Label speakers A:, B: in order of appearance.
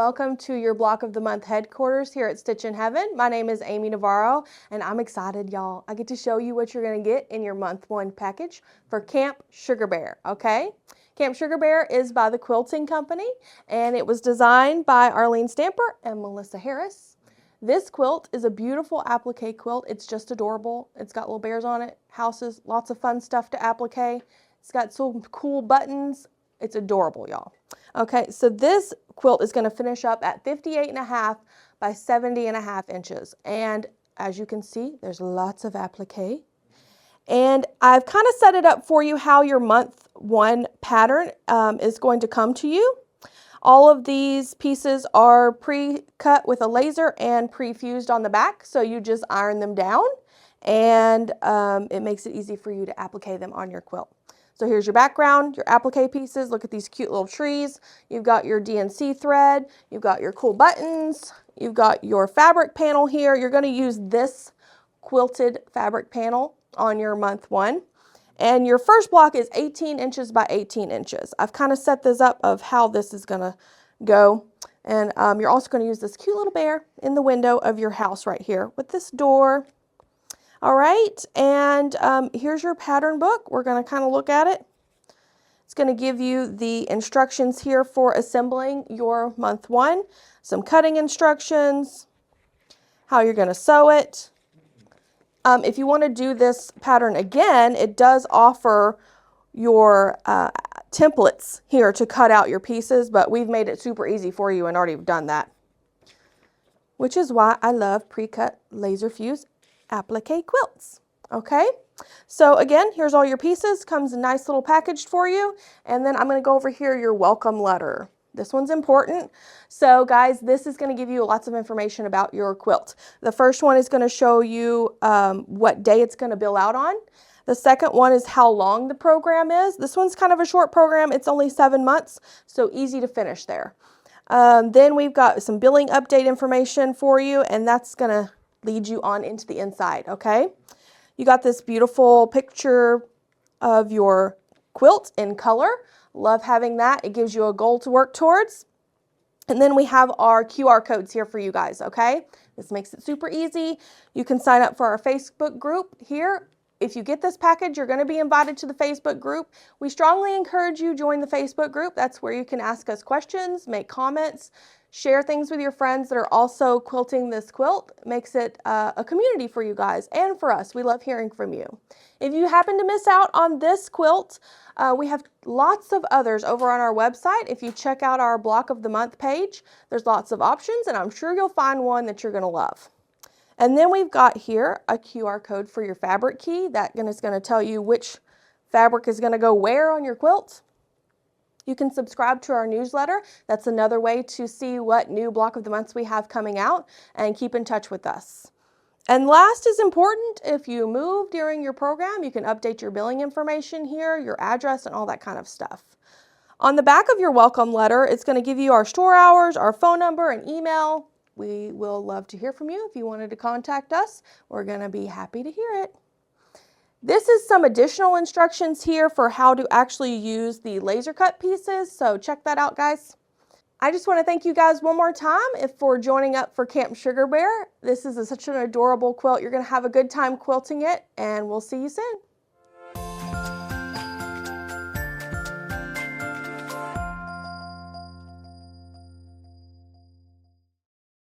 A: welcome to your Block of the Month headquarters here at Stitch in Heaven. My name is Amy Navarro, and I'm excited, y'all. I get to show you what you're going to get in your month one package for Camp Sugar Bear, okay? Camp Sugar Bear is by the Quilting Company, and it was designed by Arlene Stamper and Melissa Harris. This quilt is a beautiful applique quilt. It's just adorable. It's got little bears on it, houses, lots of fun stuff to applique. It's got some cool buttons. It's adorable, y'all. Okay, so this quilt is going to finish up at 58.5 by 70.5 inches. And as you can see, there's lots of applique. And I've kind of set it up for you how your month one pattern is going to come to you. All of these pieces are pre-cut with a laser and pre-fused on the back, so you just iron them down, and it makes it easy for you to applique them on your quilt. So here's your background, your applique pieces. Look at these cute little trees. You've got your DNC thread. You've got your cool buttons. You've got your fabric panel here. You're going to use this quilted fabric panel on your month one. And your first block is 18 inches by 18 inches. I've kind of set this up of how this is going to go. And you're also going to use this cute little bear in the window of your house right here with this door. All right, and here's your pattern book. We're going to kind of look at it. It's going to give you the instructions here for assembling your month one, some cutting instructions, how you're going to sew it. If you want to do this pattern again, it does offer your templates here to cut out your pieces, but we've made it super easy for you and already done that, which is why I love pre-cut laser fuse applique quilts. Okay, so again, here's all your pieces. Comes a nice little package for you. And then I'm going to go over here your welcome letter. This one's important. So guys, this is going to give you lots of information about your quilt. The first one is going to show you what day it's going to bill out on. The second one is how long the program is. This one's kind of a short program. It's only 7 months, so easy to finish there. Then we've got some billing update information for you, and that's going to lead you on into the inside, okay? You got this beautiful picture of your quilt in color. Love having that. It gives you a goal to work towards. And then we have our QR codes here for you guys, okay? This makes it super easy. You can sign up for our Facebook group here. If you get this package, you're going to be invited to the Facebook group. We strongly encourage you to join the Facebook group. That's where you can ask us questions, make comments, share things with your friends that are also quilting this quilt. It makes it a community for you guys and for us. We love hearing from you. If you happen to miss out on this quilt, we have lots of others over on our website. If you check out our Block of the Month page, there's lots of options, and I'm sure you'll find one that you're going to love. And then we've got here a QR code for your fabric key. That is going to tell you which fabric is going to go where on your quilt. You can subscribe to our newsletter. That's another way to see what new Block of the Months we have coming out, and keep in touch with us. And last is important, if you move during your program, you can update your billing information here, your address, and all that kind of stuff. On the back of your welcome letter, it's going to give you our store hours, our phone number, and email. We will love to hear from you. If you wanted to contact us, we're going to be happy to hear it. This is some additional instructions here for how to actually use the laser cut pieces, so check that out, guys. I just want to thank you guys one more time for joining up for Camp Sugar Bear. This is such an adorable quilt. You're going to have a good time quilting it, and we'll see you soon.